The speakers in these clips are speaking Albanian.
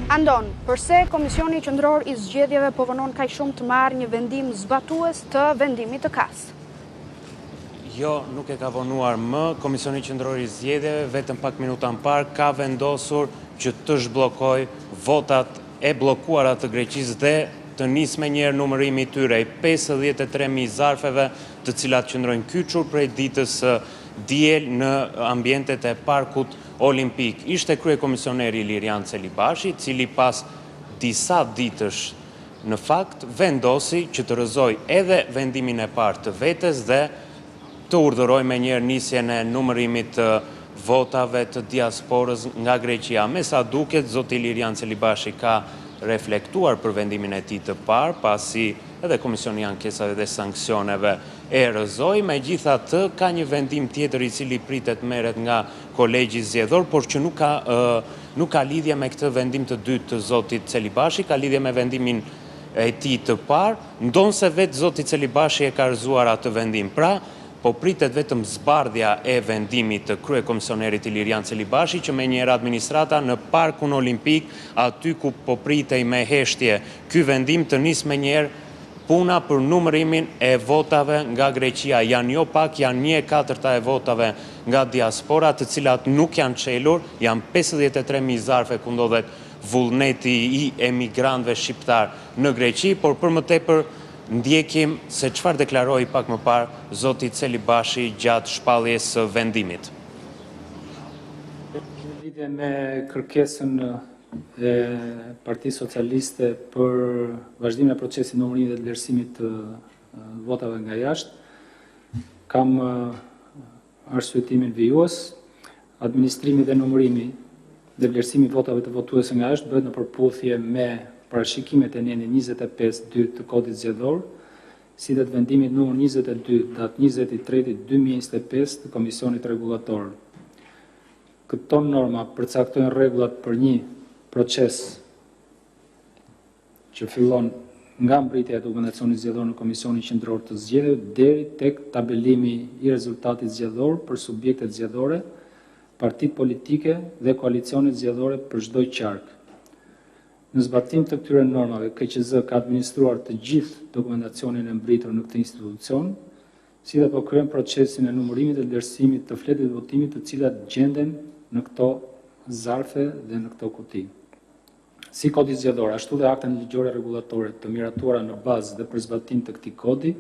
Andon, përse Komisioni Qendror I Zgjedhjeve po vonon kaq shumë të marrë një vendim zbatues të vendimit të KAS? Jo, nuk e ka vonuar më. Komisioni Qendror I Zgjedhjeve vetëm pak minuta më parë ka vendosur që të zhbllokoj votat e bllokuara të Greqisë dhe të nisë me njëherë numërimi I tyre I 53.000 zarfeve, të cilat qëndrojnë kyçur prej ditës diel në ambientet e parkut olimpik. Ishte kryekomisioneri Ilirian Celibashi, cili pas disa ditësh në fakt vendosi që të rrëzoj edhe vendimin e parë të vetes dhe të urdhëroj me njëherë nisjen e numërimit të votave të diasporës nga Greqia. Me sa duket, zoti Ilirian Celibashi ka reflektuar për vendimin e tij të parë, pasi edhe Komisioni I Ankesave dhe Sanksioneve e rrëzoi. Megjithatë, ka një vendim tjetër I cili pritet merret nga Kolegji Zgjedhor, por që nuk ka lidhje me këtë vendim të dytë të zotit Celibashi, ka lidhje me vendimin e tij të parë, ndonse vetë zoti Celibashi e ka rrëzuar atë vendim. Pra, po pritet vetëm zbardhja e vendimit të kryekomisionerit Ilirian Celibashi, që me njëherë administrata në parkun olimpik, aty ku po pritej me heshtje ky vendim, të nisë me njëherë puna për numërimin e votave nga Greqia. Janë jo pak, janë 1/4 e votave nga diaspora, të cilat nuk janë çelur, janë 53.000 zarfe ku ndodhet vullneti I emigrantëve shqiptar në Greqi, por për më tepër ndjekim se çfarë deklaroi pak më parë zoti Celibashi gjatë shpalljes së vendimit. Në lidhje me kërkesën e Partisë Socialiste për vazhdimin e procesit numërimit dhe vlerësimit të votave nga jashtë, kam arsyetimin vijues. Administrimi dhe numërimi dhe vlerësimi I votave të votuesve nga jashtë bëhet në përputhje me parashikimet e nenit 25.2 të kodit zgjedhor, si dhe të vendimit numër 22 datë 20.3.2025 të Komisionit Rregullator. Këto norma përcaktojnë rregullat për një proces që fillon nga mbritja e dokumentacionit zgjedhor në Komisionin Qendror të Zgjedhjeve deri tek tabelimi I rezultatit zgjedhor për subjektet zgjedhore, partitë politike dhe koalicionet zgjedhore për çdo qark. Në zbatim të këtyre normave, KQZ ka administruar të gjithë dokumentacionin e mbritur në këtë institucion, si dhe po kryen procesin e numërimit dhe vlerësimit të fletëve të votimit të cilat gjenden në këto zarfe dhe në këto kuti. Si kodi zgjedhor, ashtu dhe aktet ligjore rregullatore të miratuara në bazë dhe për zbatim të këtij kodi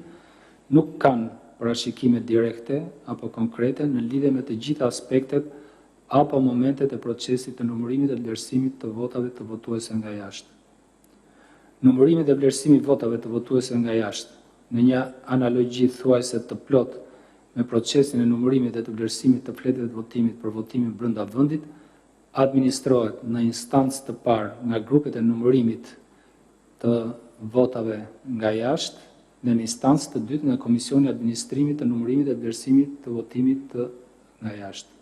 nuk kanë parashikime direkte apo konkrete në lidhje me të gjitha aspektet apo momentet e procesit të numërimit dhe vlerësimit të votave të votuesve nga jashtë. Numërimi dhe vlerësimi I votave të votuesve nga jashtë, në një analogji thuajse të plot me procesin e numërimit dhe të vlerësimit të fletëve të votimit për votimin brenda vendit, administrohet në instancë të parë nga grupet e numërimit të votave nga jashtë dhe në instancë të dytë nga Komisioni I Administrimit të numërimit dhe vlerësimit të votimit nga jashtë.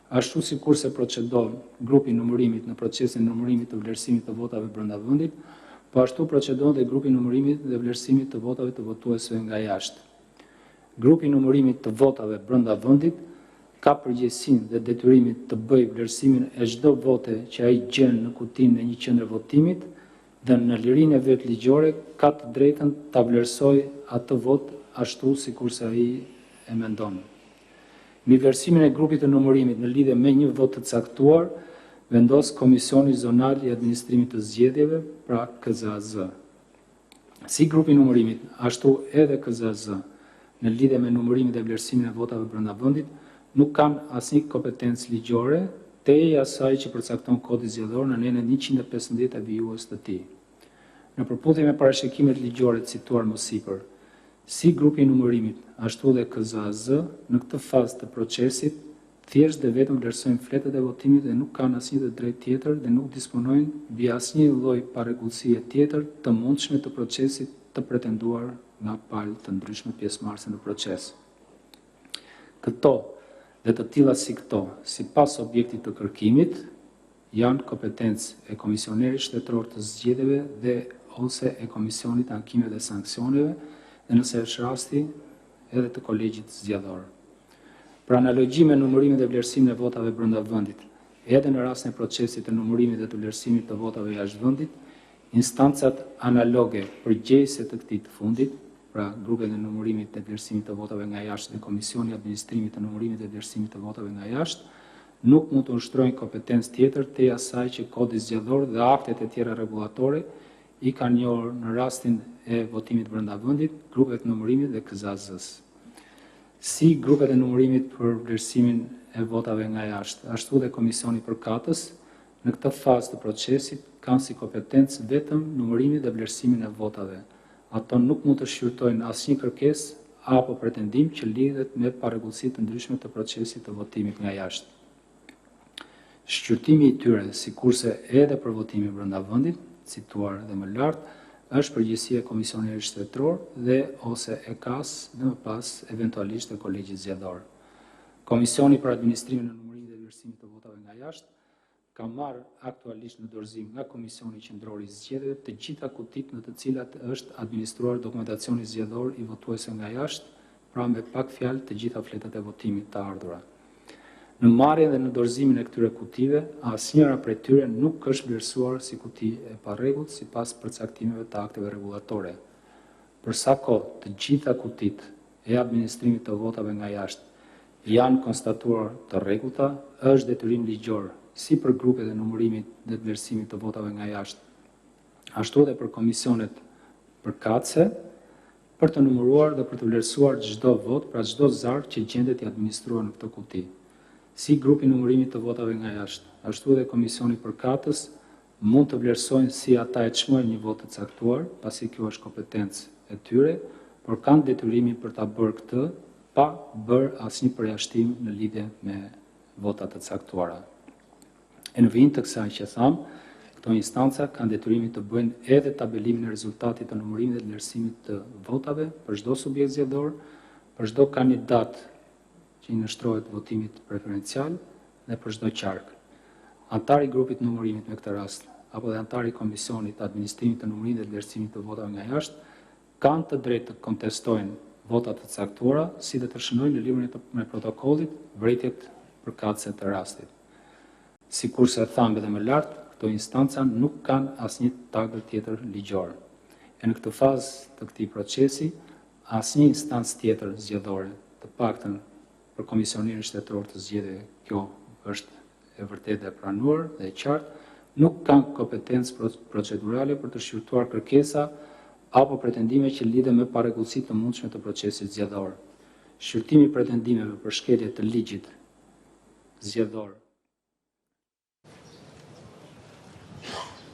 Ashtu sikurse procedon grupi I numërimit në procesin e numërimit të vlerësimit të votave brenda vendit, po ashtu procedon dhe grupi I numërimit dhe vlerësimit të votave të votuesve nga jashtë. Grupi I numërimit të votave brenda vendit ka përgjegjësinë dhe detyrimin të bëjë vlerësimin e çdo vote që ai gjen në kutinë e një qendre votimit dhe në lirinë e vet ligjore ka të drejtën ta vlerësojë atë vot ashtu sikurse ai e mendon. Mbi vlerësimin e grupit të numërimit në lidhje me një vot të caktuar, vendos Komisioni Zonal I Administrimit të Zgjedhjeve, pra KZAZ. Si grupi I numërimit, ashtu edhe KZAZ, në lidhje me numërimin dhe vlerësimin e votave brenda vendit, nuk kanë asnjë kompetencë ligjore, teje asaj që përcakton kodi zgjedhor në nenën 115 e vijues të tij. Në përputhje me parashikimet ligjore të cituar më sipër, si grupi I numërimit, ashtu dhe KZAZ, në këtë fazë të procesit, thjesht dhe vetëm vlerësojnë fletët e votimit dhe nuk kanë asnjë të drejtë tjetër dhe nuk disponojnë mbi asnjë lloj parregullësie tjetër të mundshme të procesit të pretenduar nga palë të ndryshme pjesëmarrëse në proces. Këto dhe të tilla si këto, sipas objektit të kërkimit, janë kompetencë e Komisionerit Shtetëror të Zgjedhjeve dhe ose e Komisionit të Ankimeve dhe Sanksioneve dhe nëse është rasti edhe të Kolegjit Zgjedhor. Për analogji me numërimin dhe vlerësimin e votave brenda vendit, edhe në rastin e procesit të numërimit dhe të vlerësimit të votave jashtë vendit, instancat analoge përgjegjëse të këtij të fundit, pra grupet e numërimit dhe vlerësimit të votave nga jashtë dhe Komisioni i Administrimit të numërimit dhe vlerësimit të votave nga jashtë, nuk mund të ushtrojnë kompetencë tjetër te asaj që kodi zgjedhor dhe aktet e tjera rregullatore i kanë njohur në rastin e votimit brenda vendit, grupet e numërimit dhe KZAZ-s. Si grupet e numërimit për vlerësimin e votave nga jashtë, ashtu dhe Komisioni përkatës, në këtë fazë të procesit kanë si kompetencë vetëm numërimin dhe vlerësimin e votave. Ato nuk mund të shqyrtojnë asnjë kërkesë apo pretendim që lidhet me parregullësi të ndryshme të procesit të votimit nga jashtë. Shqyrtimi i tyre, sikurse edhe për votimin brenda vendit, cituar dhe më lart, është përgjegjësia e Komisionit Shtetror dhe ose EKAS dhe më pas eventualisht e Kolegjit Zgjedhor. Komisioni për Administrimin e Numërimit dhe Vlerësimit të Votave nga jashtë ka marrë aktualisht në dorëzim nga Komisioni Qendror i Zgjedhjeve të gjitha kutitë në të cilat është administruar dokumentacioni zgjedhor i votuesve nga jashtë, pra me pak fjalë të gjitha fletat e votimit të ardhura. Në marrjen dhe në dorëzimin e këtyre kutive, asnjëra prej tyre nuk është vlerësuar si kuti e parregullt sipas përcaktimeve të akteve rregullatore. Për sa kohë të gjitha kutitë e administrimit të votave nga jashtë janë konstatuar të rregullta, është detyrim ligjor si për grupet e numërimit dhe të vlerësimit të votave nga jashtë, ashtu edhe për komisionet përkatëse, për të numëruar dhe për të vlerësuar çdo vot, pra çdo zarf që gjendet i administruar në këtë kuti. Si grupi numërimit të votave nga jashtë, ashtu edhe komisioni përkatës mund të vlerësojnë si ata e çmojnë një vot të caktuar, pasi kjo është kompetencë e tyre, por kanë detyrimin për ta bërë këtë pa bërë asnjë përjashtim në lidhje me votat të caktuara. E në vijim të kësaj që thamë, këto instanca kanë detyrimin të bëjnë edhe tabelimin e rezultatit të numërimit dhe vlerësimit të votave për çdo subjekt zgjedhor, për çdo kandidat që i nështrohet votimit preferencial dhe për çdo qark. Antari i grupit numërimit me këtë rast, apo dhe antari i komisionit administrimit të numërimit dhe vlerësimit të votave nga jashtë, kanë të drejtë të kontestojnë votat të caktuara, si dhe të shënojnë në librin e protokollit vërejtjet përkatëse të rastit. Sikurse thamë edhe më lart, këto instanca nuk kanë asnjë tagër tjetër ligjor. E në këtë fazë të këtij procesi, asnjë instancë tjetër zgjedhore, të paktën për Komisionin Shtetror të Zgjedhjeve, kjo është e vërtetë e pranuar dhe e qartë, nuk kanë kompetencë procedurale për të shqyrtuar kërkesa apo pretendime që lidhen me parregullësi të mundshme të procesit zgjedhor. Shqyrtimi i pretendimeve për shkelje të ligjit zgjedhor.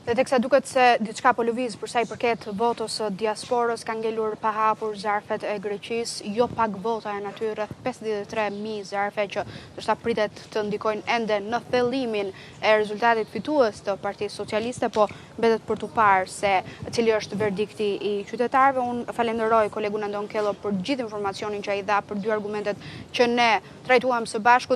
Dhe teksa duket se diçka po lëviz për sa i përket votës së diasporës, ka ngelur pa hapur zarfet e Greqisë, jo pak vota janë aty, rreth 53.000 zarfe që ndoshta pritet të ndikojnë ende në thellimin e rezultatit fitues të Partisë Socialiste, po mbetet për tu parë se cili është verdikti i qytetarëve. Unë falenderoj kolegun Andon Kello për gjithë informacionin që ai dha, për dy argumentet që ne trajtuam së bashku.